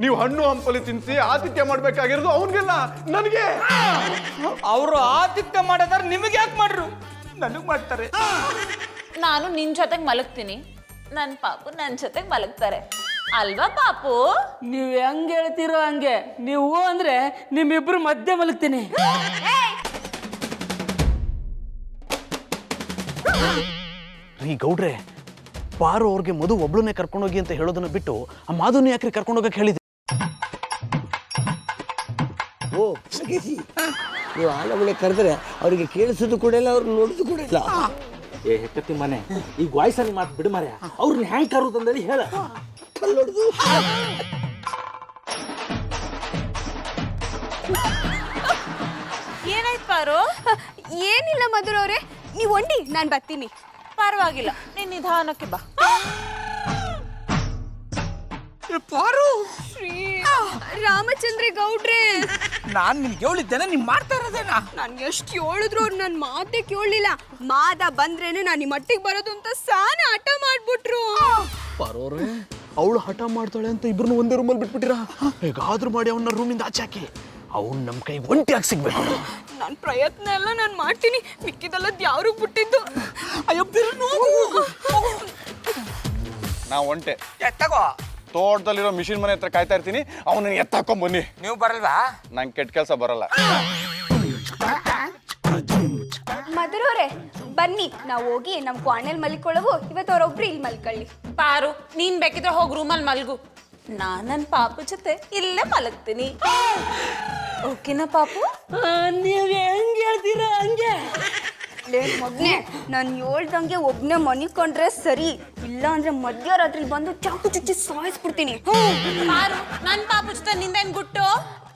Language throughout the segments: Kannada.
ನೀವು ಹಣ್ಣು ಹಂಪಲು ತಿನ್ಸಿ ಆತಿಥ್ಯ ಮಾಡ್ಬೇಕಾಗಿರೋದು ಅವನಿಗೆಲ್ಲ, ನನಗೆ. ಅವರು ಆತಿಥ್ಯ ಮಾಡಿದಾರೆ, ನಿಮಗೆ ಯಾಕೆ ಮಾಡ್ರು? ನನಗ್ ಮಾಡ್ತಾರೆ. ನಾನು ನಿನ್ ಜೊತೆಗೆ ಮಲಗ್ತೀನಿ, ನನ್ನ ಪಾಪು ನನ್ನ ಜೊತೆಗೆ ಮಲಗ್ತಾರೆ ಅಲ್ವಾ ಪಾಪು? ನೀವು ಹೆಂಗ್ ಹೇಳ್ತೀರೋ ಹಂಗೆ. ನೀವು ಅಂದ್ರೆ ನಿಮ್ಮಿಬ್ರು ಮಧ್ಯೆ ಮಲಗ್ತೀನಿ. ರೀ ಗೌಡ್ರೆ, ಪಾರು ಅವ್ರಿಗೆ ಮಧು ಒಬ್ಳನ್ನೇ ಕರ್ಕೊಂಡೋಗಿ ಅಂತ ಹೇಳೋದನ್ನ ಬಿಟ್ಟು ಆ ಮಾಧುನ ಯಾಕ್ರಿ ಕರ್ಕೊಂಡೋಗಕ್ಕೆ ಹೇಳಿದ್ರಿ? ಓ ನೀವು ಆ ನಮ್ಮನೆ ಕರೆದ್ರೆ ಅವರಿಗೆ ಕೇಳಿಸೋದು ಕೂಡ ಇಲ್ಲ, ಅವ್ರು ನೋಡೋದು ಕೂಡ ಇಲ್ಲ. ಏ ಹೆಕ್ಕತ್ತಿ ಮನೆ, ಈಗ ವಾಯ್ಸಲ್ಲಿ ಮಾತು ಬಿಡು ಮಾರ್ಯ. ಅವ್ರನ್ನ ಹ್ಯಾಂಗ್ ಕರೋದಂದೇಳಿ ಹೇಳ. ಕಲ್ಲೊಡ್ದು ಏನಾಯ್ತು ಪಾರು? ಏನಿಲ್ಲ ಮಧುರ ಅವರೇ, ನೀವು ಒಂಡಿ, ನಾನು ಬರ್ತೀನಿ. ಪರವಾಗಿಲ್ಲ, ನೀನ್ ನಿಧಾನಕ್ಕೆ ಬಾ. ಪಾರು, ಶ್ರೀ ರಾಮಚಂದ್ರ ಗೌಡ್ರೆ, ನಾನ್ ನಿಮ್ಗೆ ಹೇಳಿದ್ದೇನೆ, ನೀವ್ ಮಾಡ್ತಾ ಇರೋದೇನಾ? ನನ್ಗೆ ಎಷ್ಟು ಹೇಳಿದ್ರು ಅವ್ರು ನನ್ನ ಮಾತೇ ಕೇಳಲಿಲ್ಲ. ಮಾದ ಬಂದ್ರೇನೆ ನಾನು ಈ ಮಟ್ಟಿಗೆ ಬರೋದು ಅಂತ ಸಾನ ಹಠ ಮಾಡ್ಬಿಟ್ರು. ಪಾರೋರೆ, ಅವಳು ಹಠ ಮಾಡ್ತಾಳೆ ಅಂತ ಇಬ್ರು ಒಂದೇ ರೂಮಲ್ಲಿ ಬಿಟ್ಬಿಟ್ಟಿರಾ? ಹೇಗಾದ್ರೂ ಮಾಡಿ ಅವನ್ನ ರೂಮಿಂದ ಆಚೆ ಹಾಕಿ. ಅವ್ನು ನಮ್ಮ ಕೈ ಒಂಟಿಯಾಗಿ ಸಿಗ್ಬೇಕು. ನನ್ನ ಪ್ರಯತ್ನ ಎಲ್ಲ ನಾನು ಮಾಡ್ತೀನಿ, ಮಿಕ್ಕಿದೆಲ್ಲ ಯಾರಿಗೆ ಬಿಟ್ಟಿದ್ದು. ಅಯ್ಯೋ ಬಿರು, ನಾ ಒಂಟೆ ಎತ್ತಗೋ. ತೋಟದಲ್ಲಿರೋ ಮಿಷಿನ್ ಮನೆ ಹತ್ರ ಕಾಯ್ತಾ ಇರ್ತೀನಿ, ಅವನ ಎತ್ತಾಕೊಂಡ್ ಬನ್ನಿ. ನೀವು ಬರಲ್ವಾ? ನಂಗೆ ಕೆಟ್ಟ ಕೆಲಸ ಬರಲ್ಲ. ಮಧುರ ಅವರೇ ಬನ್ನಿ, ನಾವು ಹೋಗಿ ನಮ್ಮ ಕ್ವಾಣೆಲ್ ಮಲ್ಕೊಳ್ಳೋವು. ಇವತ್ತು ಅವರೊಬ್ರು ಇಲ್ಲಿ ಮಲ್ಕೊಳ್ಳಿ. ಪಾರು, ನೀನ್ ಬೇಕಿದ್ರೆ ಹೋಗಿ ರೂಮಲ್ಲಿ ಮಲ್ಗು, ನನ್ನ ಪಾಪು ಜೊತೆ ಇಲ್ಲೇ ಮಲಗ್ತೀನಿ. ಓಕೆನಾ ಪಾಪು? ನೀವು ಹೆಂಗ್ ಹೇಳ್ತೀರೋ ಹಂಗೆ. ಮಗ್ನೆ, ನಾನು ಹೇಳ್ದಂಗೆ ಒಬ್ನೇ ಮನಿಕೊಂಡ್ರೆ ಸರಿ, ಇಲ್ಲ ಅಂದ್ರೆ ಮಧ್ಯರಾತ್ರಿ ಬಂದು ಚಾಕು ಚುಚ್ಚಿ ಸಾಯಿಸ್ಬಿಡ್ತೀನಿ. ಪಾರು, ನನ್ನ ಪಾಪು ಜೊತೆ ನಿಂದೇನ್ ಗುಟ್ಟು?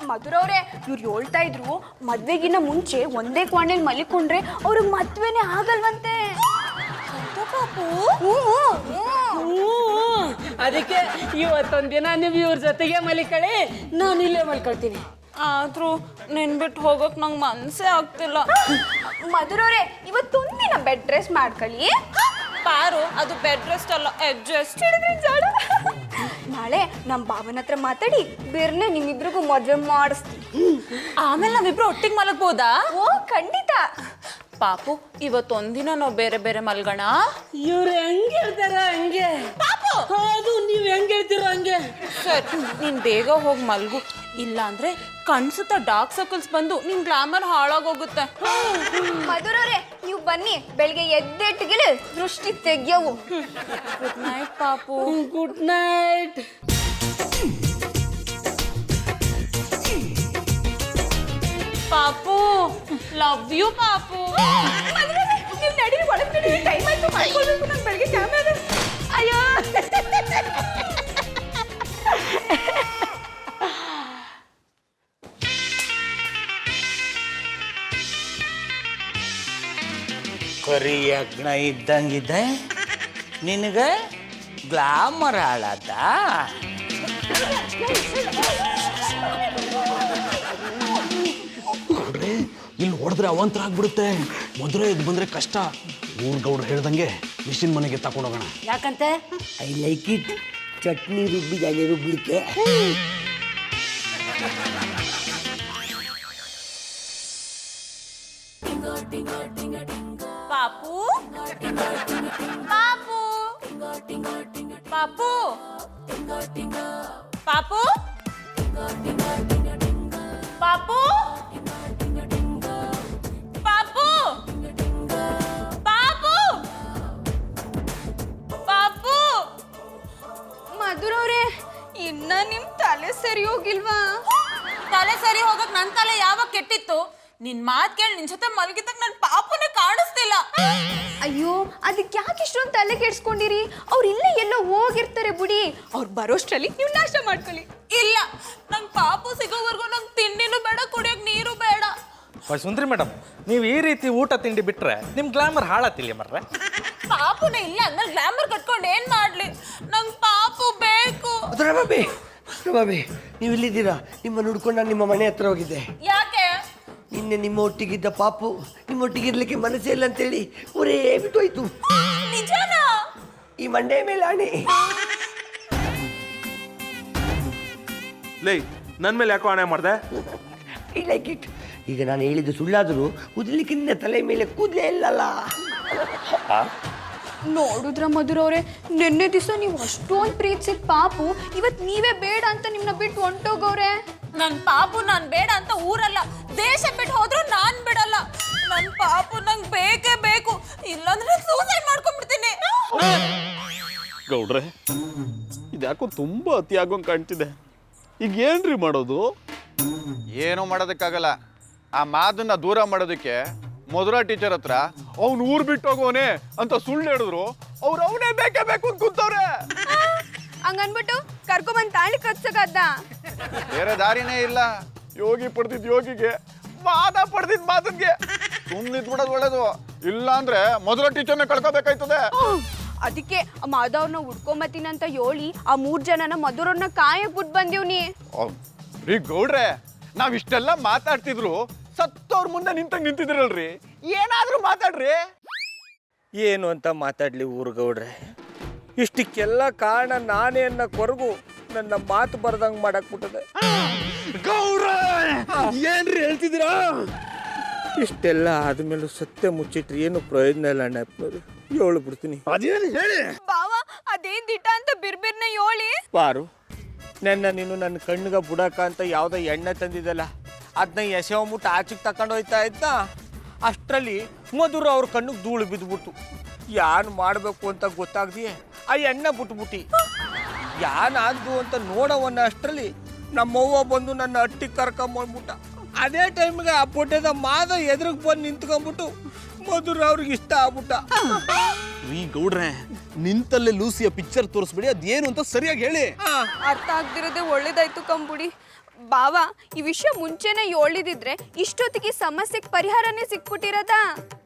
ಮಧುರ ಅವರೇ, ಇವ್ರು ಹೇಳ್ತಾ ಇದ್ರು ಮದ್ವೆಗಿನ್ನ ಮುಂಚೆ ಒಂದೇ ಕ್ವಾಣೆಲ್ ಮಲಿಕೊಂಡ್ರೆ ಅವ್ರಿಗೆ ಮದ್ವೆನೇ ಆಗಲ್ವಂತೆ. ಪಾಪು, ಅದಕ್ಕೆ ಇವತ್ತೊಂದಿನ ನೀವು ಇವ್ರ ಜೊತೆಗೆ ಮಲಿಕಳಿ, ನಾನು ಇಲ್ಲೇ ಮಲ್ಕೊಳ್ತೀನಿ. ಆದ್ರೂ ನಿನ್ ಬಿಟ್ಟು ಹೋಗಕ್ ನಂಗೆ ಮನ್ಸೇ ಆಗ್ತಿಲ್ಲ. ಮಧುರ ಅವರೇ, ಇವತ್ತೊಂದಿನ ಬೆಡ್ ರೆಸ್ಟ್ ಮಾಡ್ಕೊಳ್ಳಿ. ಪಾರು, ಅದು ಬೆಡ್ ರೆಸ್ಟ್ ಅಲ್ಲ, ಅಡ್ಜಸ್ಟ್. ನಾಳೆ ನಮ್ಮ ಬಾವನ ಹತ್ರ ಮಾತಾಡಿ ಬೇರೆ ನಿಮ್ಮಿಬ್ರಿಗೂ ಮದುವೆ ಮಾಡಿಸ್ತೀನಿ. ಆಮೇಲೆ ನಾವಿಬ್ರು ಒಟ್ಟಿಗೆ ಮಲಗ್ಬೋದಾ? ಓ ಖಂಡಿತ. ಪಾಪು, ಇವತ್ತೊಂದಿನ ನಾವು ಬೇರೆ ಬೇರೆ ಮಲ್ಗೋಣ. ಇವ್ರು ಹೆಂಗ್ ಹೇಳ್ತಾರ ಹಂಗೆ. ಪಾಪು, ಅದು ನೀವ್ ಹೆಂಗ್ ಹೇಳ್ತೀರೋ ಹಂಗೆ. ಸರಿ, ನೀನ್ ಬೇಗ ಹೋಗಿ ಮಲ್ಗು, ಇಲ್ಲ ಅಂದ್ರೆ ಕಣ್ಸುತ್ತ ಡಾರ್ಕ್ ಸರ್ಕಲ್ಸ್ ಬಂದು ನಿನ್ ಗ್ಲಾಮರ್ ಹಾಳಾಗೋಗುತ್ತೆ. ಮಧುರ ಅವರೇ, ನೀವು ಬನ್ನಿ, ಬೆಳಿಗ್ಗೆ ಎದ್ದೆಟ್ಟಿಗೆ ದೃಷ್ಟಿ ತೆಗಿಯವು. ಗುಡ್ ನೈಟ್ ಪಾಪು. Good night. ಪಾಪು, ಲವ್ ಯು ಪಾಪು. ನೀವು ನಡೀರಿ, ಒಳಗೆ ನಡೀರಿ, ಟೈಮ್ ಆಯ್ತು, ಮಾಡ್ಕೊಳ್ಬೇಕು, ನಾನು ಬೆಳಿಗ್ಗೆ ಕ್ಯಾಮ್ರಾ. ಅಯ್ಯೋ ಕರಿ ಯಜ್ಞ ಇದ್ದಂಗಿದೆ, ನಿನಗೆ ಗ್ಲಾಮರ್ ಹಾಳಾದ. ಗೌಡ್ರೆ, ಇಲ್ಲಿ ಹೊಡೆದ್ರೆ ಅವಂತರ ಆಗ್ಬಿಡುತ್ತೆ. ಮಧುರೆ ಇದು ಬಂದ್ರೆ ಕಷ್ಟ. ಊರ್ ಗೌಡ್ರು ಹೇಳ್ದಂಗೆ ಮಿಷಿನ್ ಮನೆಗೆ ತಗೊಂಡೋಗೋಣ. ಯಾಕಂತೆ? I like it. ಚಟ್ನಿ ರುಬ್ಬಿದಾಗೆ ರುಬ್ಲಿಕ್ಕೆ. ಪಾಪು, ಪಾಪು, ಪಾಪು, ಪಾಪು, ಪಾಪು, ಪಾಪು, ಪಾಪು, ಪಾಪು. ಮಧುರ ಅವರೇ, ಇನ್ನ ನಿಮ್ ತಲೆ ಸರಿ ಹೋಗಿಲ್ವಾ? ತಲೆ ಸರಿ ಹೋಗಕ್ ನನ್ ತಲೆ ಯಾವಾಗ ಕೆಟ್ಟಿತ್ತು? ನಿನ್ ಮಾತ್ ಕೇಳಿ ನಿನ್ ಜೊತೆ ಮಲಗಿದಾಗ ನನ್ ಪಾಪನೇ ಕಾಣಿಸ್ತಿಲ್ಲ. ಅಯ್ಯೋ, ಅದಕ್ಕೆ ಯಾಕೆ ಇಷ್ಟೊಂದು ತಲೆ ಕೆಡ್ಸ್ಕೊಂಡಿರಿ? ಅವ್ರು ಇಲ್ಲೇ ಎಲ್ಲೋ ಹೋಗಿರ್ತಾರೆ ಬಿಡಿ. ಅವ್ರು ಬರೋಷ್ಟರಲ್ಲಿ ನೀವು ನಾಷ್ಟ ಮಾಡ್ಕೊಳ್ಳಿ. ಇಲ್ಲ, ನಂಗೆ ಪಾಪು ಸಿಗೋವರೆಗೂ ನಂಗೆ ತಿಂಡಿನೂ ಬೇಡ, ಕುಡಿಯೋಕೆ ನೀರು ಬೇಡ. ಸುಂದ್ರಿ ಮೇಡಮ್, ನೀವು ಈ ರೀತಿ ಊಟ ತಿಂಡಿ ಬಿಟ್ರೆ ನಿಮ್ ಗ್ಲಾಮರ್ ಹಾಳಾತಿಲ್ಲ ಮರ್ರೆ. ಪಾಪುನೇ ಇಲ್ಲ ಅಂದ್ಮೇಲೆ ಗ್ಲಾಮರ್ ಕಟ್ಕೊಂಡು ಏನ್ ಮಾಡ್ಲಿ? ನಂಗೆ ಪಾಪು ಬೇಕು. ಬಾಬಿ, ಬಾಬಿ, ನೀವು ಇಲ್ಲಿದ್ದೀರಾ? ನಿಮ್ಮ ಹುಡ್ಕೊಂಡು ನಾನು ನಿಮ್ಮ ಮನೆ ಹತ್ರ ಹೋಗಿದ್ದೆ. ಯಾಕೆ? ನಿನ್ನೆ ನಿಮ್ಮ ಒಟ್ಟಿಗಿದ್ದ ಪಾಪು ನಿಮ್ಮ ಒಟ್ಟಿಗಿರ್ಲಿಕ್ಕೆ ಮನಸ್ಸೇ ಇಲ್ಲ ಅಂತೇಳಿ ಊರೇ ಬಿಟ್ಟೋಯ್ತು. ನಿಜನಾ? ಈ ಮಂಡೆ ಮೇಲೆ ಆಣೆ. ಲೇ ನನ್ನ ಮೇಲೆ ಯಾಕೋ ಆಣೆ ಮಾಡಿದೆ? I like it. ಈಗ ನಾನು ಹೇಳಿದ್ದು ಸುಳ್ಳಾದರೂ ಉದ್ಲಿಕ್ಕಿಂತ ತಲೆ ಮೇಲೆ ಕೂದಲೇ ಇಲ್ಲಲ್ಲ. ನೋಡುದ್ರ ಮಧುರವ್ರೆ, ನಿನ್ನೆ ದಿವಸ ನೀವು ಅಷ್ಟೊಂದು ಪ್ರೀತಿಸಿದ ಪಾಪು ಇವತ್ತು ನೀವೇ ಬೇಡ ಅಂತ ನಿಮ್ಮನ್ನ ಬಿಟ್ಟು ಹೊಂಟೋಗವ್ರೆ. ನನ್ ಪಾಪು ನಾನ್ ಬೇಡ ಅಂತ ಊರಲ್ಲ ದೇಶ ಬಿಟ್ಟು ಹೋದ್ರು ನಾನ್ ಬಿಡಲ್ಲ. ನನ್ ಪಾಪು ನಂಗ್ ಬೇಕೇ ಬೇಕು, ಇಲ್ಲಾಂದ್ರೆ ಸೂಸೈಡ್ ಮಾಡ್ಕೊಂಡ್ಬಿಡ್ತೀನಿ. ಗೌಡ್ರೆ ಇದ್ಯಾಕೋ ತುಂಬಾ ಅತಿ ಆಗೋಂಗ್ ಕಾಣ್ತಿದೆ. ಈಗ ಏನ್ರಿ ಮಾಡೋದು? ಏನೂ ಮಾಡೋದಕ್ಕಾಗಲ್ಲ. ಆ ಮಾದನ್ನ ದೂರ ಮಾಡೋದಕ್ಕೆ ಮಧುರಾ ಟೀಚರ್ ಹತ್ರ ಅವ್ನು ಊರ್ ಬಿಟ್ಟು ಹೋಗೋನೆ ಅಂತ ಸುಳ್ಳು ಹೇಳಿದ್ರು. ಅವ್ರು ಅವನೇ ಬೇಕೇ ಬೇಕು ಅಂತ ಕೂತವ್ರೆ. ಹಂಗನ್ಬಿಟ್ಟು ಕರ್ಕೊಂಬಂದ್ ತಾಳಿ ಕಟ್ಸಕದ್ದ. ಬೇರೆ ದಾರಿನೇ ಇಲ್ಲ. ಯೋಗಿ ಪಡೆದಿದ್ ಯೋಗಿಗೆ, ಮಾದ ಪಡೆದಿದ್ ಮಾದನ್ಗೆ ಸುಮ್ಮನಿದ್ ಬಿಡೋದು ಒಳ್ಳೇದು. ಇಲ್ಲ ಅಂದ್ರೆ ಮಧುರಾ ಟೀಚರ್ನ ಕಳ್ಕೋಬೇಕಾಯ್ತದೆ. ಅದಕ್ಕೆ ಮಾಧವ್ರನ್ನ ಹುಡ್ಕೊಂಬತ್ತೀನಂತ ಹೇಳಿ ಆ 3 ಜನನ ಮಧುರವ್ರನ್ನ ಕಾಯಕ್ ಬಿಟ್ಟು ಬಂದೀವ್ನಿ. ರೀ ಗೌಡ್ರೆ, ನಾವ್ ಇಷ್ಟೆಲ್ಲ ಮಾತಾಡ್ತಿದ್ರು ಸತ್ತವ್ರ ಮುಂದೆ ನಿಂತಿದ್ರಲ್ರಿ. ಏನಾದ್ರೂ ಮಾತಾಡ್ರಿ. ಏನು ಅಂತ ಮಾತಾಡ್ಲಿ ಊರುಗೌಡ್ರೆ? ಇಷ್ಟಕ್ಕೆಲ್ಲ ಕಾರಣ ನಾನೇ ಅನ್ನೋ ಕೊರಗು ನನ್ನ ಮಾತು ಬರ್ದಂಗೆ ಮಾಡಕ್ಬಿಟ್ಟದೆ. ಗೌಡ್ರೆ ಏನ್ರಿ ಹೇಳ್ತಿದ್ದೀರಾ? ಇಷ್ಟೆಲ್ಲ ಆದ್ಮೇಲೂ ಸತ್ಯ ಮುಚ್ಚಿಟ್ರಿ ಏನು ಪ್ರಯೋಜನ ಇಲ್ಲ ಅಣ್ಣಪ್ಪನವ್ರು. ಹೇಳು ಬಿಡ್ತೀನಿ. ಅದೇನು ಹೇಳಿ. ಬಾವ ಅದೇನ್ ದಿಟ ಅಂತ ಬಿರ್ಬಿರ್ನ ಹೇಳಿ. ಪಾರು, ನೀನು ನನ್ನ ಕಣ್ಣಿಗೆ ಬುಡಕ ಅಂತ ಯಾವುದೋ ಎಣ್ಣೆ ತಂದಿದ್ದಲ್ಲ, ಅದನ್ನ ಎಸೆವಂಬಿಟ್ಟು ಆಚೆಗೆ ತಕೊಂಡು ಹೋಯ್ತಾ ಇದ್ದ. ಅಷ್ಟರಲ್ಲಿ ಮಧುರ ಅವ್ರ ಕಣ್ಣಿಗೆ ಧೂಳು ಬಿದ್ದುಬಿಟ್ಟು ಯಾನ್ ಮಾಡಬೇಕು ಅಂತ ಗೊತ್ತಾಗ್ದಿಯೇ ಆ ಎಣ್ಣೆ ಬಿಟ್ಬಿಟ್ಟು ಯಾನಾದ್ದು ಅಂತ ನೋಡವನ್ನ ಅಷ್ಟರಲ್ಲಿ ನಮ್ಮವ್ವ ಬಂದು ನನ್ನ ಹಟ್ಟಿಗೆ ಕರ್ಕೊಂಬಂದ್ಬಿಟ್ಟ. ಅದೇ ಟೈಮ್ಗೆ ಆ ಪೊಟ್ಟೆದ ಮಾದ ಎದುರಿಗೆ ಬಂದು ನಿಂತ್ಕೊಂಡ್ಬಿಟ್ಟು ಮಧುರ ಅವ್ರಿಗೆ ಇಷ್ಟ ಆಗ್ಬಿಟ್ಟ. ರೀ ಗೌಡ್ರೆ, ನಿಂತಲ್ಲೇ ಲೂಸಿಯ ಪಿಕ್ಚರ್ ತೋರಿಸ್ಬಿಡಿ, ಅದೇನು ಅಂತ ಸರಿಯಾಗಿ ಹೇಳಿ. ಅರ್ಥ ಆಗ್ದಿರೋದೇ ಒಳ್ಳೇದಾಯ್ತು ಕಂಬುಡಿ. ಬಾವ ಈ ವಿಷಯ ಮುಂಚೆನೆ ಹೇಳಿದಿದ್ರೆ ಇಷ್ಟೊತ್ತಿಗೆ ಸಮಸ್ಯೆಗೆ ಪರಿಹಾರನೇ ಸಿಕ್ಬಿಟ್ಟಿರದ.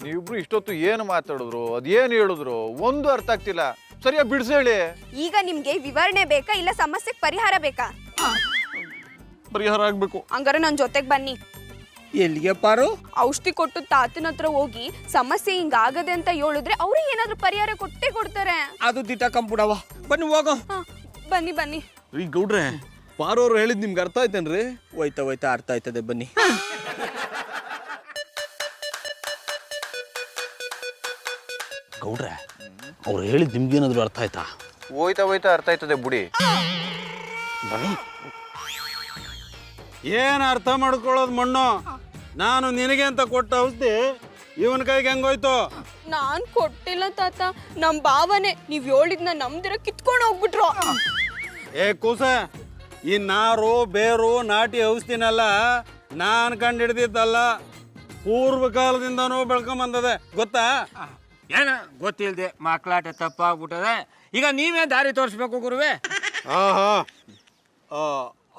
ನೀವಿಬ್ರು ಇಷ್ಟೊತ್ತು ಏನು ಮಾತಾಡಿದ್ರು, ಅದೇನು ಹೇಳಿದ್ರು ಒಂದು ಅರ್ಥ ಆಗ್ತಿಲ್ಲ. ಸರಿಯಾಗಿ ಬಿಡಿಸಿ ಹೇಳಿ. ಈಗ ನಿಮ್ಗೆ ವಿವರಣೆ ಬೇಕಾ ಇಲ್ಲ ಸಮಸ್ಯೆಗೆ ಪರಿಹಾರ ಬೇಕಾ? ಪರಿಹಾರ ಆಗ್ಬೇಕು. ಹಂಗಾರೆ ನನ್ನ ಜೊತೆಗೆ ಬನ್ನಿ. ಎಲ್ಲಿಗೆ ಪಾರು? ಔಷಧಿ ಕೊಟ್ಟು ತಾತನ ಹತ್ರ ಹೋಗಿ ಸಮಸ್ಯೆ ಹಿಂಗಾಗದೆ ಅಂತ ಹೇಳಿದ್ರೆ ಅವ್ರು ಏನಾದ್ರೂ ಪರಿಹಾರ ಕೊಟ್ಟೇ ಕೊಡ್ತಾರೆ. ಅದು ದಿಟ ಕಂಪುಡವ. ಬನ್ನಿ ಹೋಗೋ. ಬನ್ನಿ ಬನ್ನಿ. ರೀ ಗೌಡ್ರೆ, ಪಾರೋರು ಹೇಳಿದ್ ನಿಮ್ಗೆ ಅರ್ಥ ಆಯ್ತೇನ್ರಿ? ಹೋಯ್ತಾ ಅರ್ಥ ಆಯ್ತದೆ, ಬನ್ನಿ. ಗೌಡ್ರೆ, ಅವ್ರು ಹೇಳಿದ್ ನಿಮ್ಗೇನಾದ್ರು ಅರ್ಥ ಆಯ್ತಾ? ಹೋಯ್ತಾ ಅರ್ಥ ಆಯ್ತದೆ ಬುಡಿ. ಏನು ಅರ್ಥ ಮಾಡ್ಕೊಳ್ಳೋದು ಮಣ್ಣು? ನಾನು ನಿನಗೆ ಅಂತ ಕೊಟ್ಟ ಔಷಧಿ ಇವನ ಕೈಗೆ ಹೆಂಗೋಯ್ತು? ನಾನ್ ಕೊಟ್ಟಿಲ್ಲ ತಾತ, ನಮ್ ಭಾವನೆ ನೀವ್ ಹೇಳಿದ್ನ ನಮ್ದಿರ ಕಿತ್ಕೊಂಡು ಹೋಗ್ಬಿಟ್ರು. ಏ ಕೂಸ, ಈ ನಾರು ಬೇರು ನಾಟಿ ಔಷಧಿನೆಲ್ಲ ನಾನು ಕಂಡು ಹಿಡ್ದಿದ್ದಲ್ಲ, ಪೂರ್ವ ಕಾಲದಿಂದನೂ ಬೆಳ್ಕೊಂಬಂದದೆ, ಗೊತ್ತಾ? ಏನ ಗೊತ್ತಿಲ್ದೆ ಮಕ್ಕಳಾಟ ತಪ್ಪಾಗ್ಬಿಟ್ಟದೆ. ಈಗ ನೀವೇ ದಾರಿ ತೋರಿಸ್ಬೇಕು ಗುರುವೆ. ಆಹಾ,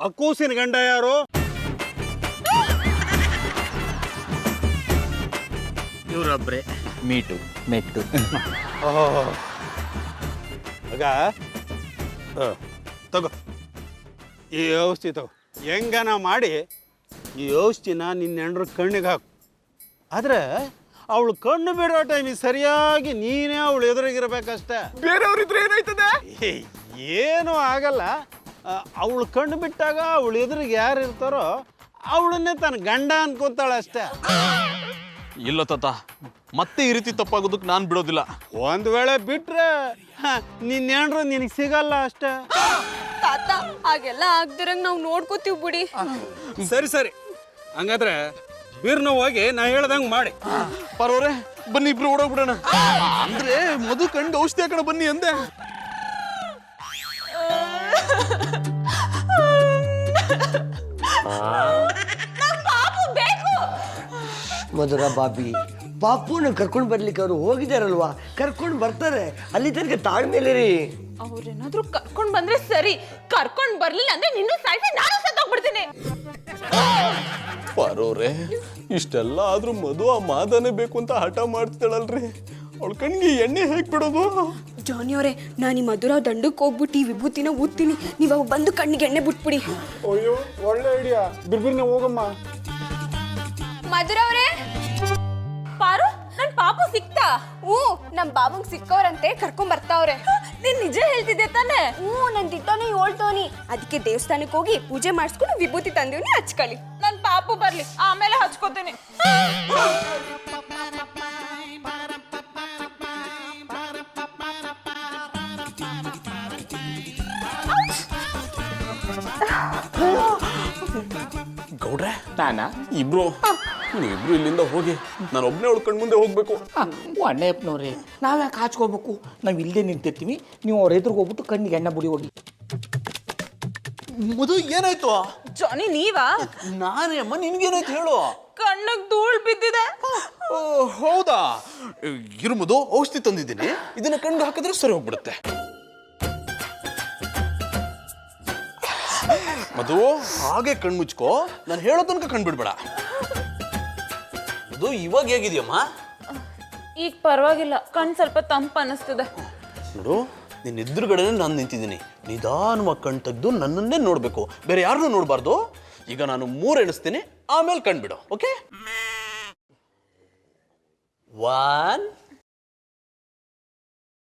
ಅಕ್ಕೂಸಿನ ಗಂಡ ಯಾರು? ಇವರೊಬ್ರೆ. ಮೆಟ್ಟು ಆಗ ತಗೋ ಈ ಔಷಧಿ ತಗೋ. ಹೆಂಗನ ಮಾಡಿ ಈ ಔಷಧಿನ ನಿನ್ನ ಹೆಂಡ್ರ ಕಣ್ಣಿಗೆ ಹಾಕು. ಆದರೆ ಅವಳು ಕಣ್ಣು ಬಿಡೋ ಟೈಮಿಗೆ ಸರಿಯಾಗಿ ನೀನೇ ಅವಳು ಎದುರಿಗಿರ್ಬೇಕಷ್ಟೇ. ಬೇರೆಯವ್ರಿದ್ರೆ ಏನಾಯ್ತದೆ? ಏನೂ ಆಗಲ್ಲ. ಅವಳು ಕಣ್ಣು ಬಿಟ್ಟಾಗ ಅವಳು ಎದುರಿಗೆ ಯಾರು ಇರ್ತಾರೋ ಅವಳನ್ನೇ ತನ್ನ ಗಂಡ ಅನ್ಕೊಂತಾಳೆ ಅಷ್ಟೇ. ಇಲ್ಲ ತಾತ, ಮತ್ತೆ ಈ ರೀತಿ ತಪ್ಪಾಗೋದಕ್ಕೆ ನಾನು ಬಿಡೋದಿಲ್ಲ. ಒಂದು ವೇಳೆ ಬಿಟ್ರೆ ನಿನ್ನ ಹೆಂಡ್ರು ನಿನಗೆ ಸಿಗಲ್ಲ ಅಷ್ಟೇ. ತಾತ ಹಾಗೆಲ್ಲ ಆಗ್ದಿರಂಗ್ ನಾವು ನೋಡ್ಕೋತೀವಿ ಬಿಡಿ. ಸರಿ ಹಂಗಾದ್ರೆ ಬೀರ್ನ ಹೋಗಿ ನಾ ಹೇಳ್ದಂಗೆ ಮಾಡಿ. ಪಾರೋರೆ, ಬನ್ನಿ ಇಬ್ರು ಓಡೋಗ್ಬಿಡೋಣ. ಅಂದ್ರೆ ಮಧು ಕಂಡು ಔಷಧಿ ಹಾಕೋಣ ಬನ್ನಿ ಅಂದೆ. ಮಧುರ ಬಾಬಿ, ಪಾಪುನ ಕರ್ಕೊಂಡು ಬರ್ಲಿಕ್ಕೆ ಅವರು ಹೋಗಿದಾರಲ್ವಾ, ಕರ್ಕೊಂಡು ಬರ್ತಾರೆ. ಅಲ್ಲಿ ತನಕ ತಾಳ್ಮೇಲೆ. ಅವ್ರೇನಾದ್ರೂ ಕರ್ಕೊಂಡ್ ಬಂದ್ರೆ ಸರಿ, ಕರ್ಕೊಂಡ್ ಬರ್ಲಿಲ್ಲ ಅಂದ್ರೆ ನಿನ್ನೂ ಸಾಯ್ಸಿ ನಾನು ಸತ್ತೋಗ್ಬಿಡ್ತೀನಿ. ಪಾರೋರೆ, ಇಷ್ಟೆಲ್ಲ ಆದ್ರೂ ಮಧು ಆ ಮಾದನೇ ಬೇಕು ಅಂತ ಹಠ ಮಾಡ್ತಿದ್ದಾಳಲ್ರಿ. ಅವಳ ಕಣ್ಣಿಗೆ ಎಣ್ಣೆ ಹೇಗೆ ಬಿಡೋದು? ಜಾನಿಯವರೇ, ನಾನು ಈ ಮಧುರ ದಂಡಕ್ಕೆ ಹೋಗ್ಬಿಟ್ಟು ಈ ವಿಭೂತಿನ ಊದ್ತೀನಿ, ನೀವು ಅವಾಗ ಬಂದು ಕಣ್ಣಿಗೆ ಎಣ್ಣೆ ಬಿಟ್ಬಿಡಿ. ಅಯ್ಯೋ ಒಳ್ಳೆ ಐಡಿಯಾ. ಬಿರ್ಬಿರ್ನೆ ಹೋಗಮ್ಮ. ಮಧುರ ಅವರೇ, ಪಾರು, ನನ್ ಪಾಪು ಸಿಕ್ತಾ? ಹ್ಞೂ ನಮ್ಮ ಬಾಬಂಗ್ ಸಿಕ್ಕವ್ರಂತೆ ಕರ್ಕೊಂಡ್ ಬರ್ತಾವ್ರೆ. ನೀನ್ ನಿಜ ಹೇಳ್ತಿದ್ದೆ ತಾನೆ? ಹ್ಞೂ ನನ್ ದಿಟ್ಟನೇ ಹೇಳ್ತವನಿ. ಅದಕ್ಕೆ ದೇವಸ್ಥಾನಕ್ಕೆ ಹೋಗಿ ಪೂಜೆ ಮಾಡಿಸ್ಕೊಂಡು ವಿಭೂತಿ ತಂದಿವ್ನಿ, ಹಚ್ಕೊಳ್ಳಿ. ನನ್ ಪಾಪು ಬರ್ಲಿ, ಆಮೇಲೆ ಹಚ್ಕೋತೀನಿ. ಗೌಡ್ರೆ ನಾನಾ ಇಬ್ರು ನೀವಿಬ್ರು ಇಲ್ಲಿಂದ ಹೋಗಿ ನಾನು ಒಬ್ಬನೇ ಉಳ್ಕೊಂಡು ಮುಂದೆ ಹೋಗ್ಬೇಕು. ಅಣ್ಣಪ್ಪನವ್ರಿ ನಾವ್ ಯಾಕೆ ಹಾಚ್ಕೋಬೇಕು? ನಾವು ಇಲ್ಲೇ ನಿಂತಿರ್ತೀವಿ, ನೀವು ಅವ್ರ ಎದುರಿಗೆ ಹೋಗ್ಬಿಟ್ಟು ಕಣ್ಣಿಗೆ ಎಣ್ಣೆ ಬುಡಿ ಹೋಗಿ. ಮಧು ಏನಾಯ್ತು? ಜಾನಿ ನೀವಾ? ನಾನೇ ಅಮ್ಮ, ನಿನ್ಗೇನಾಯ್ತು ಹೇಳು. ಕಣ್ಣಗ್ ಧೂಳ್ ಬಿದ್ದಿದೆ. ಹೌದಾ? ಇರು ಮಧು, ಔಷಧಿ ತಂದಿದ್ದೀನಿ, ಇದನ್ನ ಕಣ್ಣಿಗೆ ಹಾಕಿದ್ರೆ ಸರಿ ಹೋಗ್ಬಿಡುತ್ತೆ. ಮಧು ಹಾಗೆ ಕಣ್ಣು ಮುಚ್ಕೋ, ನಾನು ಹೇಳೋ ತನಕ ಕಣ್ ಬಿಡ್ಬೇಡ. ಮಧು ಇವಾಗ ಹೇಗಿದೆಯಮ್ಮ? ಈಗ ಪರವಾಗಿಲ್ಲ, ಕಣ್ ಸ್ವಲ್ಪ ತಂಪು ಅನಿಸ್ತದೆ. ನೋಡು, ನಿನ್ನ ಎದುರುಗಡೆನೆ ನಾನು ನಿಂತಿದ್ದೀನಿ. ನಿಧಾನವಾಗಿ ಕಣ್ ತೆಗೆದು ನನ್ನನ್ನೇ ನೋಡಬೇಕು, ಬೇರೆ ಯಾರನ್ನೂ ನೋಡಬಾರ್ದು. ಈಗ ನಾನು 3 ಎಣಿಸ್ತೀನಿ, ಆಮೇಲೆ ಕಣ್ಬಿಡು. ಓಕೆ? 1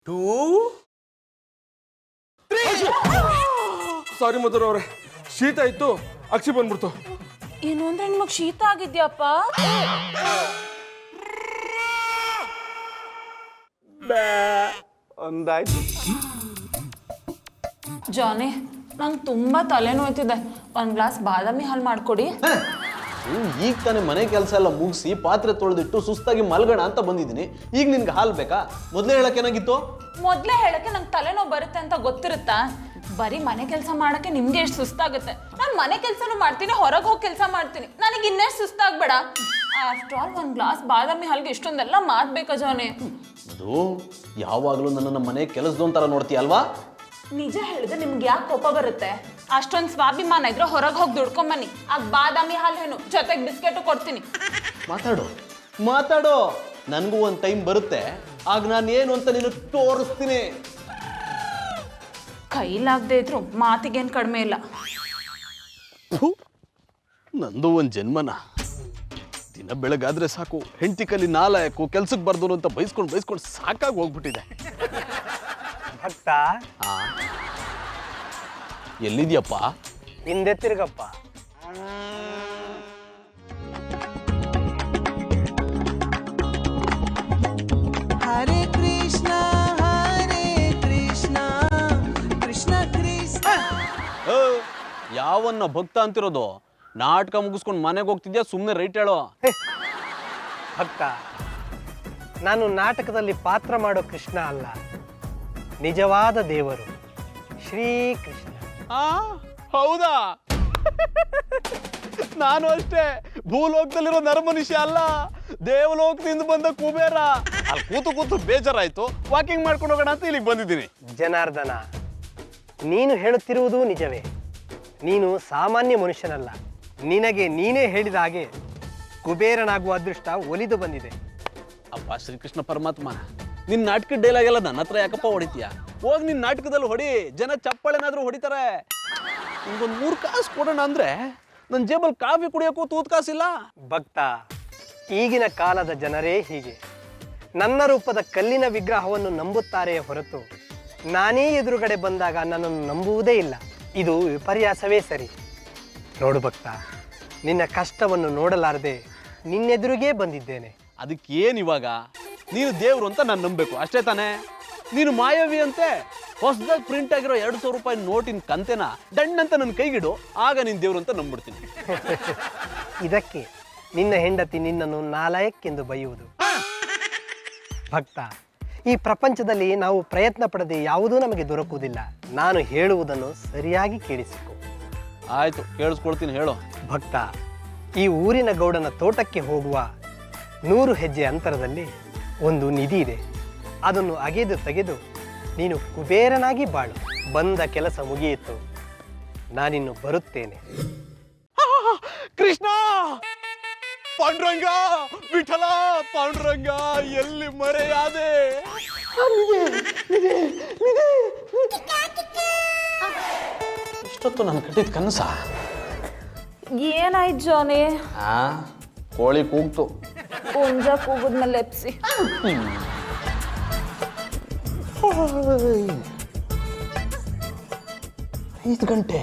2 3. ಸಾರಿ ಮಧುರ ಅವರೇ, ಶೀತ ಇತ್ತು, ಅಕ್ಷಿ ಬಂದ್ಬಿಡ್ತು. ಏನು ಅಂದ್ರೆ ನಿಮಗ್ ಶೀತ ಆಗಿದ್ಯಪ್ಪ? ಒಂದಾಯ್ತು. ಜಾನಿ, ನಂಗೆ ತುಂಬಾ ತಲೆನೋಯ್ತಿದೆ, ಒಂದ್ ಗ್ಲಾಸ್ ಬಾದಾಮಿ ಹಾಲು ಮಾಡ್ಕೊಡಿ. ಈಗ ತಾನೇ ಮನೆ ಕೆಲಸ ಎಲ್ಲ ಮುಗಿಸಿ ಪಾತ್ರೆ ತೊಳೆದಿಟ್ಟು ಸುಸ್ತಾಗಿ ಮಲ್ಗೋಣ ಅಂತ ಬಂದಿದ್ದೀನಿ. ಈಗ ನಿನ್ಗೆ ಹಾಲು ಬೇಕಾ? ಮೊದಲೇ ಹೇಳಕ್ಕೇನಾಗಿತ್ತು? ಮೊದ್ಲೇ ಹೇಳಕ್ಕೆ ನಂಗೆ ತಲೆನೋವು ಬರುತ್ತೆ ಅಂತ ಗೊತ್ತಿರುತ್ತಾ? ಬರೀ ಮನೆ ಕೆಲಸ ಮಾಡಕ್ಕೆ ನಿಮ್ಗೆ ಎಷ್ಟು ಸುಸ್ತಾಗುತ್ತೆ. ನಾನು ಮನೆ ಕೆಲಸನೂ ಮಾಡ್ತೀನಿ, ಹೊರಗೆ ಹೋಗಿ ಕೆಲಸ ಮಾಡ್ತೀನಿ, ನನಗೆ ಇನ್ನೆಷ್ಟು ಸುಸ್ತಾಗ್ಬೇಡ. ಆಫ್ಟರ್ ಆಲ್ ಒಂದು ಗ್ಲಾಸ್ ಬಾದಾಮಿ ಹಾಲ್ಗೆ ಇಷ್ಟೊಂದೆಲ್ಲ ಮಾತು ಬೇಕಾ ಜಾನಿ? ಅದು ಯಾವಾಗಲೂ ನನ್ನನ್ನು ಮನೆ ಕೆಲಸದೊಂಥರ ನೋಡ್ತೀಯ ಅಲ್ವಾ? ನಿಜ ಹೇಳಿದ್ರೆ ನಿಮ್ಗೆ ಯಾಕೆ ಕೋಪ ಬರುತ್ತೆ? ಅಷ್ಟೊಂದು ಸ್ವಾಭಿಮಾನ ಇದ್ರೆ ಹೊರಗೆ ಹೋಗಿ ದುಡ್ಕೊಂಬನ್ನಿ. ಆಗ ಬಾದಾಮಿ ಹಾಲೇನು ಜೊತೆಗೆ ಬಿಸ್ಕೆಟು ಕೊಡ್ತೀನಿ. ಮಾತಾಡೋ, ನನಗೂ ಒಂದು ಟೈಮ್ ಬರುತ್ತೆ, ಆಗ ನಾನು ಏನು ಅಂತ ನೀನು ತೋರಿಸ್ತೀನಿ. ಕೈಲಾಗದೆ ಇದ್ರು ಮಾತಿಗೇನು ಕಡಿಮೆ ಇಲ್ಲ. ನಂದು ಒಂದು ಜನ್ಮನ. ದಿನ ಬೆಳಗಾದ್ರೆ ಸಾಕು, ಹೆಂಡತಿ ಕಲಿ ನಾಲಾಯಕು, ಕೆಲ್ಸಕ್ಕೆ ಬರ್ದೋನು ಅಂತ ಬೈಸ್ಕೊಂಡು ಸಾಕಾಗಿ ಹೋಗ್ಬಿಟ್ಟಿದೆ. ಭಕ್ತ ಎಲ್ಲಿದ್ಯಪ್ಪ? ಹಿಂದೆ ತಿರುಗಪ್ಪ. ಹರೇ ಕೃಷ್ಣ ಕೃಷ್ಣ ಕೃಷ್ಣ. ಯಾವನ್ನ ಭಕ್ತ ಅಂತಿರೋದು? ನಾಟಕ ಮುಗಿಸ್ಕೊಂಡು ಮನೆಗೆ ಹೋಗ್ತಿದ್ಯಾ? ಸುಮ್ಮನೆ ರೈಟ್ ಹೇಳೋ. ಭಕ್ತ, ನಾನು ನಾಟಕದಲ್ಲಿ ಪಾತ್ರ ಮಾಡೋ ಕೃಷ್ಣ ಅಲ್ಲ, ನಿಜವಾದ ದೇವರು ಶ್ರೀಕೃಷ್ಣ. ಹೌದಾ? ನಾನು ಅಷ್ಟೇ ಭೂಲೋಕದಲ್ಲಿರೋ ನರಮನುಷ್ಯ ಅಲ್ಲ, ದೇವಲೋಕದಿಂದ ಬಂದ ಕುಬೇರ. ಅಲ್ಲಿ ಕೂತು ಬೇಜಾರಾಯ್ತು, ವಾಕಿಂಗ್ ಮಾಡ್ಕೊಂಡು ಹೋಗೋಣ ಅಂತ ಇಲ್ಲಿಗೆ ಬಂದಿದ್ದೀನಿ. ಜನಾರ್ದನ, ನೀನು ಹೇಳುತ್ತಿರುವುದು ನಿಜವೇ. ನೀನು ಸಾಮಾನ್ಯ ಮನುಷ್ಯನಲ್ಲ. ನಿನಗೆ ನೀನೇ ಹೇಳಿದ ಹಾಗೆ ಕುಬೇರನಾಗುವ ಅದೃಷ್ಟ ಒಲಿದು ಬಂದಿದೆ. ಅಪ್ಪ ಶ್ರೀಕೃಷ್ಣ ಪರಮಾತ್ಮ, ನಿನ್ನ ನಾಟಕದ ಡೈಲಾಗ್ ಎಲ್ಲ ನನ್ನ ಹತ್ರ ಯಾಕಪ್ಪ ಹೊಡಿತೀಯ? ಹೋಗಿ ನಿನ್ನ ನಾಟಕದಲ್ಲಿ ಹೊಡಿ, ಜನ ಚಪ್ಪಾಳೆನಾದ್ರೂ ಹೊಡಿತಾರೆ. ನಿಮ್ಗೊಂದು 3 ಕಾಸು ಕೊಡೋಣ ಅಂದ್ರೆ ನನ್ನ ಜೇಬಲ್ ಕಾಫಿ ಕುಡಿಯೋಕ್ಕೂ ತೂತ್ ಕಾಸಿಲ್ಲ. ಭಕ್ತ, ಈಗಿನ ಕಾಲದ ಜನರೇ ಹೀಗೆ. ನನ್ನ ರೂಪದ ಕಲ್ಲಿನ ವಿಗ್ರಹವನ್ನು ನಂಬುತ್ತಾರೆಯೇ ಹೊರತು ನಾನೇ ಎದುರುಗಡೆ ಬಂದಾಗ ನನ್ನನ್ನು ನಂಬುವುದೇ ಇಲ್ಲ. ಇದು ವಿಪರ್ಯಾಸವೇ ಸರಿ. ನೋಡು ಭಕ್ತ, ನಿನ್ನ ಕಷ್ಟವನ್ನು ನೋಡಲಾರದೆ ನಿನ್ನೆದುರಿಗೇ ಬಂದಿದ್ದೇನೆ. ಅದಕ್ಕೇನು ಇವಾಗ? ನೀನು ದೇವ್ರು ಅಂತ ನಾನು ನಂಬಬೇಕು ಅಷ್ಟೇ ತಾನೇ? ನೀನು ಮಾಯಾವಿ ಅಂತೆ. ಹೊಸದಾಗಿ ಪ್ರಿಂಟ್ ಆಗಿರೋ 200 ರೂಪಾಯಿ ನೋಟಿನ ಕಂತೆನ ದಂಡಂತ ನನ್ನ ಕೈಗಿಡು, ಆಗ ನೀನು ದೇವ್ರು ಅಂತ ನಂಬಿಡ್ತೀನಿ. ಇದಕ್ಕೆ ನಿನ್ನ ಹೆಂಡತಿ ನಿನ್ನನ್ನು ನಾಲಾಯಕ್ಕೆಂದು ಬೈಯುವುದು. ಭಕ್ತ, ಈ ಪ್ರಪಂಚದಲ್ಲಿ ನಾವು ಪ್ರಯತ್ನ ಪಡದೆ ಯಾವುದೂ ನಮಗೆ ದೊರಕುವುದಿಲ್ಲ. ನಾನು ಹೇಳುವುದನ್ನು ಸರಿಯಾಗಿ ಕೇಳಿಸಿಕೊ. ಆಯ್ತು, ಕೇಳಿಸ್ಕೊಳ್ತೀನಿ, ಹೇಳು. ಭಕ್ತ, ಈ ಊರಿನ ಗೌಡನ ತೋಟಕ್ಕೆ ಹೋಗುವ 100 ಹೆಜ್ಜೆ ಅಂತರದಲ್ಲಿ ಒಂದು ನಿಧಿ ಇದೆ. ಅದನ್ನು ಅಗೆದು ತೆಗೆದು ನೀನು ಕುಬೇರನಾಗಿ ಬಾಳು. ಬಂದ ಕೆಲಸ ಮುಗಿಯಿತು, ನಾನಿನ್ನು ಬರುತ್ತೇನೆ. ಕೃಷ್ಣ, ಪಾಂಡುರಂಗ, ವಿಠಲ, ಪಾಂಡುರಂಗ, ಎಲ್ಲಿ ಮರೆಯಾದೆ? ಇಷ್ಟೊತ್ತು ನಾನು ಕಟ್ಟಿದ ಕನಸ? ಏನಾಯ್ತು ಜಾನಿ? ಕೋಳಿ ಕೂಗ್ತು. ಹುಂಜ ಕೂಗಿದ್ಮೇಲೆ ಎಪ್ಸಿ. 5 ಗಂಟೆ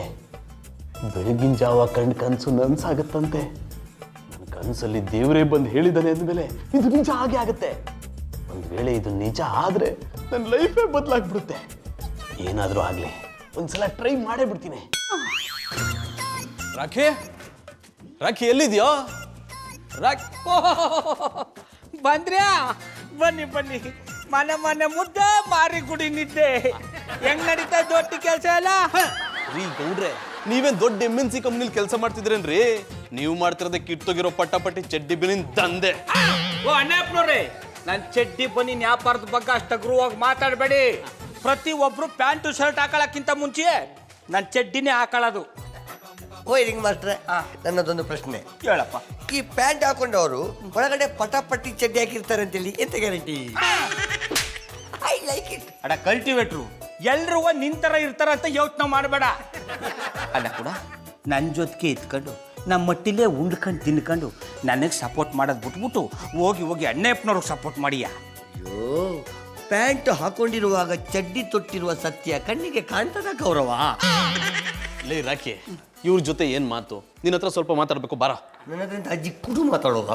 ಬೆಳಗಿನ ಜಾವ ಕನಸು ನನ್ಸಾಗತ್ತಂತೆ. ನನ್ನ ಕನಸಲ್ಲಿ ದೇವರೇ ಬಂದು ಹೇಳಿದಾನೆ ಅಂದಮೇಲೆ ಇದು ನಿಜ ಹಾಗೆ ಆಗುತ್ತೆ. ಒಂದು ವೇಳೆ ಇದು ನಿಜ ಆದ್ರೆ ನನ್ನ ಲೈಫೇ ಬದಲಾಗ್ಬಿಡುತ್ತೆ. ಏನಾದರೂ ಆಗಲಿ ಒಂದ್ಸಲ ಟ್ರೈ ಮಾಡೇ ಬಿಡ್ತೀನಿ. ರಾಖಿ ರಾಖಿ ಎಲ್ಲಿದ್ಯೋ? ಬಂದ್ರ್ಯಾ? ಬನ್ನಿ ಬನ್ನಿ. ಮನೆ ಮುದ್ದೆ ಮಾರಿ ಗುಡಿ ನಿದ್ದೆ. ಹೆಂಗ್ ನಡೀತಾ ದೊಡ್ಡ ಕೆಲಸ ಎಲ್ಲ? ರೀ ಗೌಡ್ರೆ, ನೀವೇನ್ ದೊಡ್ಡ MNC ಕಂಪ್ನಿಲಿ ಕೆಲಸ ಮಾಡ್ತಿದ್ರೇನ್ರಿ? ನೀವು ಮಾಡ್ತಿರೋದೇ ಕಿತ್ತೋಗಿರೋ ಪಟ್ಟಾಪಟ್ಟಿ ಚಡ್ಡಿ ಬಿನಿನ್ ದಂಧೆ. ಓ ಅಣ್ಣಪ್ಪನವ್ರೆ, ನನ್ನ ಚಡ್ಡಿ ಬನ್ನಿ ವ್ಯಾಪಾರದ ಬಗ್ಗೆ ಅಷ್ಟು ಅಗ್ರವಾಗಿ ಮಾತಾಡಬೇಡಿ. ಪ್ರತಿ ಒಬ್ರು ಪ್ಯಾಂಟು ಶರ್ಟ್ ಹಾಕೊಳ್ಳೋಕ್ಕಿಂತ ಮುಂಚೆ ನನ್ನ ಚಡ್ಡಿನೇ ಹಾಕೊಳ್ಳೋದು. ಓ ರಿಂಗ್ ಮಾಸ್ಟ್ರೆ, ನನ್ನದೊಂದು ಪ್ರಶ್ನೆ ಹೇಳಪ್ಪ. ಈ ಪ್ಯಾಂಟ್ ಹಾಕೊಂಡವರು ಒಳಗಡೆ ಪಟಾಪಟ್ಟಿ ಚಡ್ಡಿ ಹಾಕಿರ್ತಾರೆ ಅಂತೇಳಿ ಎಂತ ಗ್ಯಾರಂಟಿ? I like it. ಅಡ ಕಲ್ಟಿವೇಟ್ರು ಎಲ್ರೂ ನಿಂತರ ಇರ್ತಾರ ಅಂತ ಯೋಚನೆ ಮಾಡಬೇಡ. ಅಲ್ಲ ಕೂಡ ನನ್ನ ಜೊತೆಗೆ ಇತ್ಕೊಂಡು ನಮ್ಮ ಮಟ್ಟಿಲೇ ಉಂಡ್ಕೊಂಡು ತಿನ್ಕೊಂಡು ನನಗೆ ಸಪೋರ್ಟ್ ಮಾಡೋದು ಬಿಟ್ಬಿಟ್ಟು ಹೋಗಿ ಅಣ್ಣಪ್ಪನವ್ರಿಗೆ ಸಪೋರ್ಟ್ ಮಾಡಿಯಾ? ಅಯ್ಯೋ, ಪ್ಯಾಂಟ್ ಹಾಕೊಂಡಿರುವಾಗ ಚಡ್ಡಿ ತೊಟ್ಟಿರುವ ಸತ್ಯ ಕಣ್ಣಿಗೆ ಕಾಣ್ತದ ಗೌರವ? ಲೇ ರಾಖಿ, ಇವ್ರ ಜೊತೆ ಏನ್ ಮಾತು? ನಿನ್ನ ಹತ್ರ ಸ್ವಲ್ಪ ಮಾತಾಡ್ಬೇಕು ಬಾರ. ನನ್ನದ್ರಿಂದ ಅಜ್ಜಿ ಕುಡು ಮಾತಾಡೋದ?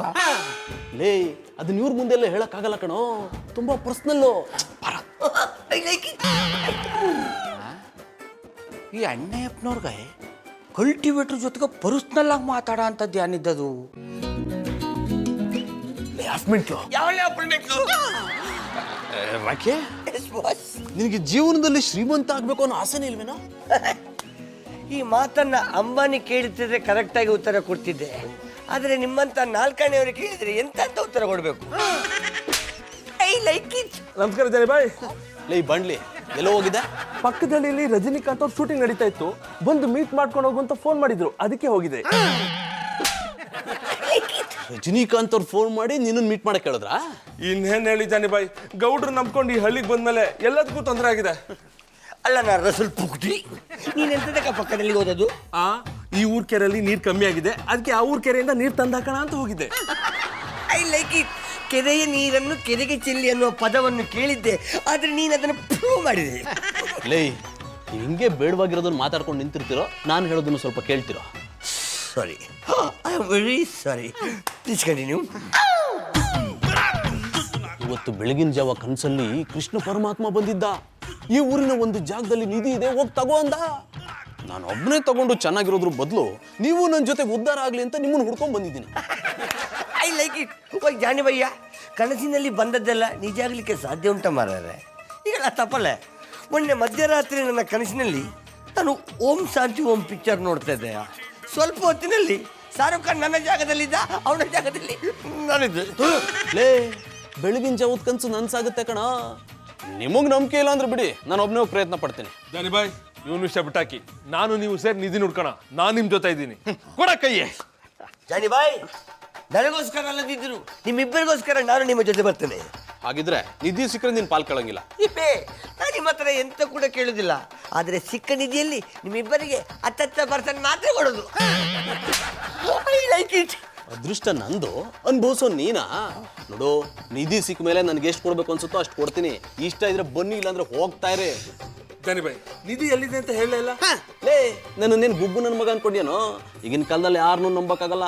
ಲೇ, ಅದನ್ನ ಇವ್ರ ಮುಂದೆಲ್ಲ ಹೇಳಕ್ಕಾಗಲ್ಲ ಕಣೋ, ತುಂಬಾ ಪರ್ಸ್ನಲ್ಲು. I like it. ಈ ಅಣ್ಣಪ್ಪನವ್ರಿಗೆ ಕಲ್ಟಿವೇಟ್ರ್ ಜೊತೆಗೆ ಪರ್ಸ್ನಲ್ ಆಗಿ ಮಾತಾಡೋ ಅಂಥದ್ದು ಏನಿದ್ದದು? ರಾಖಿ, ನಿನಗೆ ಜೀವನದಲ್ಲಿ ಶ್ರೀಮಂತ ಆಗ್ಬೇಕು ಅನ್ನೋ ಆಸೆನೇ ಇಲ್ವೇನೋ? ಈ ಮಾತನ್ನ ಅಂಬಾನಿ ಕೇಳುತ್ತಿದ್ರೆ ಕರೆಕ್ಟಾಗಿ ಉತ್ತರ ಕೊಡ್ತಿದ್ದೆ. ಆದರೆ ನಿಮ್ಮಂತ ನಾಲ್ಕನೆಯವರು ಕೇಳಿದ್ರೆ ಎಂತ ಉತ್ತರ ಕೊಡಬೇಕು? I like it. ನಮಸ್ಕಾರ ಜನಿ ಬಾಯ್. ಲೇ ಬಂಡ್ಲಿ, ಎಲ್ಲೋ ಹೋಗಿದ್ದೆ? ಪಕ್ಕದಲ್ಲಿ ಇಲ್ಲಿ ರಜನಿಕಾಂತ್ ಅವ್ರ ಶೂಟಿಂಗ್ ನಡೀತಾ ಇತ್ತು, ಬಂದು ಮೀಟ್ ಮಾಡ್ಕೊಂಡು ಹೋಗು ಅಂತ ಫೋನ್ ಮಾಡಿದ್ರು, ಅದಕ್ಕೆ ಹೋಗಿದೆ. ರಜನಿಕಾಂತ್ ಅವ್ರು ಫೋನ್ ಮಾಡಿ ನಿನ್ನನ್ನು ಮೀಟ್ ಮಾಡಕ್ಕೆ ಹೇಳಿದ್ರಾ? ಇನ್ನೇನ್ ಹೇಳಿ ಜಾನಿ ಬಾಯ್, ಗೌಡ್ರು ನಂಬ್ಕೊಂಡು ಈ ಹಳ್ಳಿಗೆ ಬಂದ್ಮೇಲೆ ಎಲ್ಲದಕ್ಕೂ ತೊಂದರೆ ಆಗಿದೆ. ಅಲ್ಲ, ನಾನು ರಸಲ್ ಪುಕ್ಟಿ. ನೀನ್ ಎಂತದಕ್ಕ ಪಕ್ಕದಲ್ಲಿ ಓದೋದು? ಈ ಊರ್ ಕೆರೆಯಲ್ಲಿ ನೀರ್ ಕಮ್ಮಿ ಆಗಿದೆ, ಅದಕ್ಕೆ ಆ ಊರ್ ಕೆರೆಯಿಂದ ನೀರ್ ತಂದಾಕೋಣ ಅಂತ ಹೋಗಿದ್ದೆ. I like it. ಕೆರೆಯ ನೀರನ್ನು ಕೆರೆಗೆ ಚೆಲ್ಲಿ ಅನ್ನುವ ಪದವನ್ನು ಕೇಳಿದ್ದೆ, ಆದ್ರೆ ನೀನು ಅದನ್ನು ಪ್ರೂವ್ ಮಾಡಿದೆ. ಲೇ, ಹಿಂಗೆ ಬೇಡವಾಗಿರೋದನ್ನ ಮಾತಾಡ್ಕೊಂಡು ನಿಂತಿರ್ತಿರೋ, ನಾನು ಹೇಳೋದನ್ನು ಸ್ವಲ್ಪ ಕೇಳ್ತಿರೋ? Sorry, I am very sorry. Please continue. ಇವತ್ತು ಬೆಳಗಿನ ಜಾವ ಕನಸಲ್ಲಿ ಕೃಷ್ಣ ಪರಮಾತ್ಮ ಬಂದಿದ್ದ. ಈ ಊರಿನ ಒಂದು ಜಾಗದಲ್ಲಿ ನಿಧಿ ಇದೆ, ಹೋಗಿ ತಗೋ ಅಂದ. ನಾನು ಒಬ್ಬನೇ ತಗೊಂಡು ಚೆನ್ನಾಗಿರೋದ್ರ ಬದಲು ನೀವು ನನ್ನ ಜೊತೆಗೆ ಉದ್ಧಾರ ಆಗಲಿ ಅಂತ ನಿಮ್ಮನ್ನು ಹುಡ್ಕೊಂಡು ಬಂದಿದ್ದೀನಿ. I like it. ಓಯ್ ಜಾನಿ ಭಯ್ಯ, ಕನಸಿನಲ್ಲಿ ಬಂದದ್ದೆಲ್ಲ ನಿಜ ಆಗಲಿಕ್ಕೆ ಸಾಧ್ಯ ಉಂಟ ಮಾರಾರೆ? ಈಗೆಲ್ಲ ತಪ್ಪಲ್ಲ. ಮೊನ್ನೆ ಮಧ್ಯರಾತ್ರಿ ನನ್ನ ಕನಸಿನಲ್ಲಿ ನಾನು ಓಂ ಶಾಂತಿ ಓಂ ಪಿಕ್ಚರ್ ನೋಡ್ತಾ ಇದ್ದೆ. ಸ್ವಲ್ಪ ಹೊತ್ತಿನಲ್ಲಿ ಶಾರುಖ್ ಖಾನ್ ನನ್ನ ಜಾಗದಲ್ಲಿದ್ದ, ಅವನ ಜಾಗದಲ್ಲಿ ನಾನಿದ್ದೆ. ಲೇ, ಬೆಳಗಿನ ಜಾವದ ಕನಸು ನನ್ಸಾಗುತ್ತೆ ಕಣ. ನಿಮಗೆ ನಂಬಿಕೆ ಇಲ್ಲ ಅಂದ್ರೆ ಬಿಡಿ, ನಾನು ಒಬ್ಬನೇ ಹೋಗಿ ಪ್ರಯತ್ನ ಪಡ್ತೀನಿ. ಜಾನಿ ಬಾಯ್, ಇವನು ವಿಷಯ ಬಿಟ್ಟಾಕಿ, ನಾನು ನೀವು ಸೇರಿ ನಿಧಿ ನೋಡ್ಕೋಣ. ನಾನು ನಿಮ್ಮ ಜೊತೆ ಇದ್ದೀನಿ. ಕೊಡ ಕೈಯೇ. ಜಾನಿ ಬಾಯ್, ನನಗೋಸ್ಕರ ಅಲ್ಲದಿದ್ರು ನಿಮ್ಮಿಬ್ಬರಿಗೋಸ್ಕರ ನಾನು ನಿಮ್ಮ ಜೊತೆ ಬರ್ತೇನೆ. ಹಾಗಿದ್ರೆ ನಿಧಿ ಸಿಕ್ಕರೆ ನೀನು ಪಾಲ್ ಕೇಳಂಗಿಲ್ಲ. ಇಪ್ಪೇ, ನಾನು ನಿಮ್ಮ ಹತ್ರ ಎಂತ ಕೂಡ ಕೇಳುದಿಲ್ಲ. ಆದರೆ ಸಿಕ್ಕ ನಿಧಿಯಲ್ಲಿ ನಿಮ್ಮಿಬ್ಬರಿಗೆ 10% ಮಾತ್ರ ಕೊಡೋದು. I like it. ಅದೃಷ್ಟ ನಂದು, ಅನುಭವಿಸೋ ನೀನಾ? ನೋಡು, ನಿಧಿ ಸಿಕ್ಕ ಮೇಲೆ ನನಗೆ ಎಷ್ಟು ಕೊಡ್ಬೇಕು ಅನ್ಸುತ್ತೋ ಅಷ್ಟು ಕೊಡ್ತೀನಿ. ಇಷ್ಟ ಇದ್ರೆ ಬನ್ನಿ, ಇಲ್ಲಾಂದ್ರೆ ಹೋಗ್ತಾ ಇರಿ. ಜಾನಿ ಬಾಯ್, ನಿಧಿ ಎಲ್ಲಿದೆ ಅಂತ ಹೇಳಲಿಲ್ಲ. ಲೇ, ನನ್ನನ್ನೇನು ಗುಬ್ಬು ನನ್ನ ಮಗ ಅನ್ಕೊಂಡ್ಯಾನೋ? ಈಗಿನ ಕಾಲದಲ್ಲಿ ಯಾರನ್ನೂ ನಂಬಕ್ಕಾಗಲ್ಲ.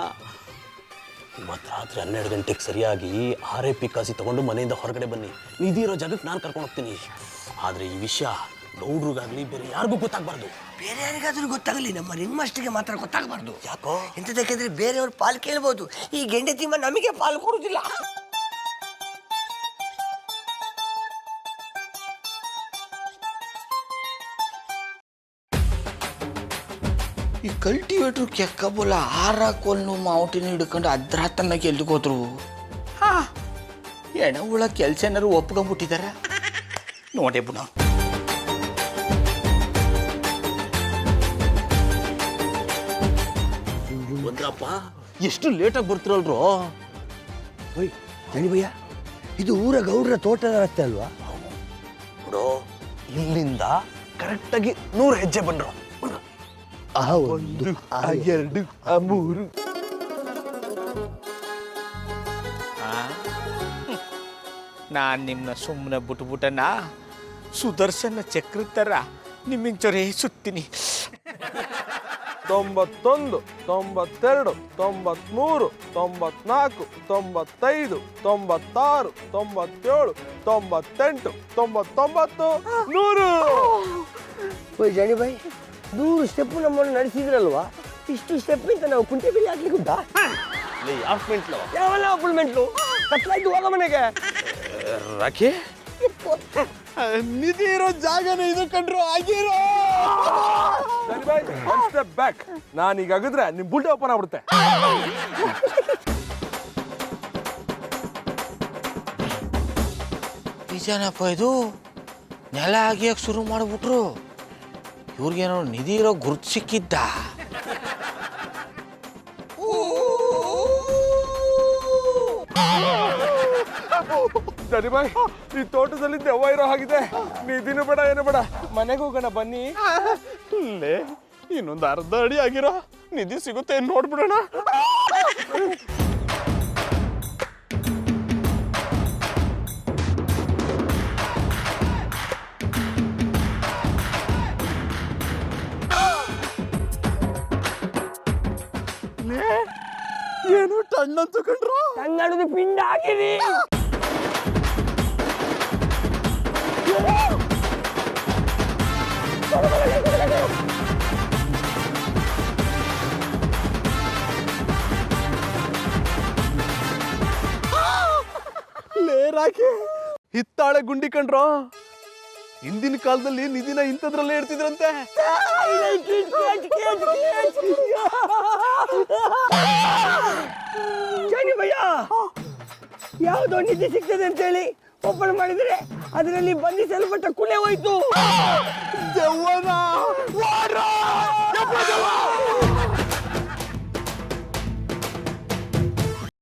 ಇವತ್ತು ರಾತ್ರಿ 12 ಗಂಟೆಗೆ ಸರಿಯಾಗಿ RIP ಕಾಸಿ ತಗೊಂಡು ಮನೆಯಿಂದ ಹೊರಗಡೆ ಬನ್ನಿ. ನಿಧಿ ಇರೋ ಜಾಗಕ್ಕೆ ನಾನು ಕರ್ಕೊಂಡು ಹೋಗ್ತೀನಿ. ಆದರೆ ಈ ವಿಷಯ ಗೌಡ್ರಿಗಾಗಲಿ ಬೇರೆ ಯಾರಿಗೂ ಗೊತ್ತಾಗಬಾರ್ದು. ಬೇರೆ ಯಾರಿಗಾದ್ರೂ ಗೊತ್ತಾಗಲಿ, ನಮ್ಮ ರಿಂಗ್ ಮಾಸ್ಟರ್ಗೆ ಮಾತ್ರ ಗೊತ್ತಾಗಬಾರ್ದು. ಯಾಕೋ ಎಂತದಕ್ಕೆಂದ್ರೆ ಬೇರೆಯವ್ರ ಪಾಲು ಕೇಳ್ಬೋದು, ಈ ಗೆಂಡೆ ತಿಮ್ಮ ನಮಗೆ ಪಾಲು ಕೊಡುವುದಿಲ್ಲ. ಈ ಕಲ್ಟಿವೇಟ್ರು ಕೆಕ್ಕಬೋಲ ಆರಾಕೊಲ್ನು ಮಾವುಟಿನ ಹಿಡ್ಕೊಂಡು ಅದ್ರಾತನಾಗಿ ಎಲ್ಲಿಗೋದ್ರು? ಎಣ ಉಳ ಕೆಲಸ ಏನಾರು ಒಪ್ಕೊಂಡ್ಬಿಟ್ಟಿದಾರ ನೋಡೇ ಬಿಡ. ಬಂದ್ರಪ್ಪ, ಎಷ್ಟು ಲೇಟಾಗಿ ಬರ್ತಿರಲ್ರೋ? ಓಯ್ ಜಾನಿ ಭಯ್ಯ, ಇದು ಊರ ಗೌಡ್ರ ತೋಟದ ರಸ್ತೆ ಅಲ್ವಾ? ನೋಡು, ಇಲ್ಲಿಂದ ಕರೆಕ್ಟಾಗಿ 100 ಹೆಜ್ಜೆ ಬಂದ್ರು. 1 2 3 ನಾನು ನಿಮ್ಮನ್ನ ಸುಮ್ಮನೆ ಬಿಟ್ಬಿಟ್ಟನ ಸುದರ್ಶನ ಚಕ್ರ ಥರ ನಿಮ್ಮಿಂಚೊರೇ ಸುತ್ತೀನಿ. 91, 92, 93, 94, 95, 96, 97, 98, 99, 100. ಓಯ್ ಜಾನಿ ಬಾಯ್ 100 ಸ್ಟೆಪ್ ನಮ್ಮನ್ನು ನಡೆಸಿದ್ರಲ್ವಾ, ಇಷ್ಟು ಸ್ಟೆಪ್ನಿಂದ ನಾವು ಕುಂಟೆ ಬೆಲೆ ಹಾಕ್ಲಿಕ್ಕೆ ಉಂಟಾ? ಯಾವಲ್ಲ ಅಪಾಯಿಂಟ್ಮೆಂಟ್ಲು ಕತ್ಲಾಯ್ತು, ಹೋಗ ಮನೆಗೆ. ರಾಖಿ ನಿಧಿ ಇರೋ ಜಾಗನೇ ಇದು ಕಂಡ್ರು ಆಗಿರೋ. One step back. ನಾನೀಗ ಆಗಿದ್ರೆ ನಿಮ್ ಬುಲ್ಟೆ ಓಪನ್ ಆಗ್ಬಿಡುತ್ತೆ. ನಿಜನಪ್ಪ ಇದು, ನೆಲ ಆಗಿಯಕ್ಕೆ ಶುರು ಮಾಡಿಬಿಟ್ರು. ಇವ್ರಿಗೇನೋ ನಿಧಿ ಇರೋ ಗುರ್ತು ಸಿಕ್ಕಿದ್ದ. ಬಾಯ್ ಈ ತೋಟದಲ್ಲಿ ದೆವ್ವ ಇರೋ ಹಾಗಿದೆ. ನಿಧಿನೂ ಬೇಡ ಏನು ಬೇಡ, ಮನೆಗೆ ಹೋಗೋಣ ಬನ್ನಿ. ಲೇ ಇನ್ನೊಂದು ಅರ್ಧ ಅಡಿ ಆಗಿರೋ ನಿಧಿ ಸಿಗುತ್ತೆ ನೋಡ್ಬಿಡೋಣ. ಏನು ಟಣ್ಣಂತ ಕಂಡ್ರು, ಕನ್ನಡದ ಪಿಂಡ ಹಾಕಿರಿ. ಲೇ ರಾಖಿ ಹಿತ್ತಾಳೆ ಗುಂಡಿ ಕಂಡ್ರು. ಹಿಂದಿನ ಕಾಲದಲ್ಲಿ ನಿಧಿನ ಇಂಥದ್ರಲ್ಲೇ ಇಡ್ತಿದ್ರಂತೆ. ಜಾನಿ ಭಯ್ಯ, ಯಾವುದೋ ನಿಧಿ ಸಿಗ್ತದೆ ಅಂತ ಹೇಳಿ ಓಪನ್ ಮಾಡಿದ್ರೆ ಅದರಲ್ಲಿ ಬಂಧಿಸಲ್ಪಟ್ಟ ಕುಳೆ ಹೋಯ್ತು. ದೆವ್ವನಾ?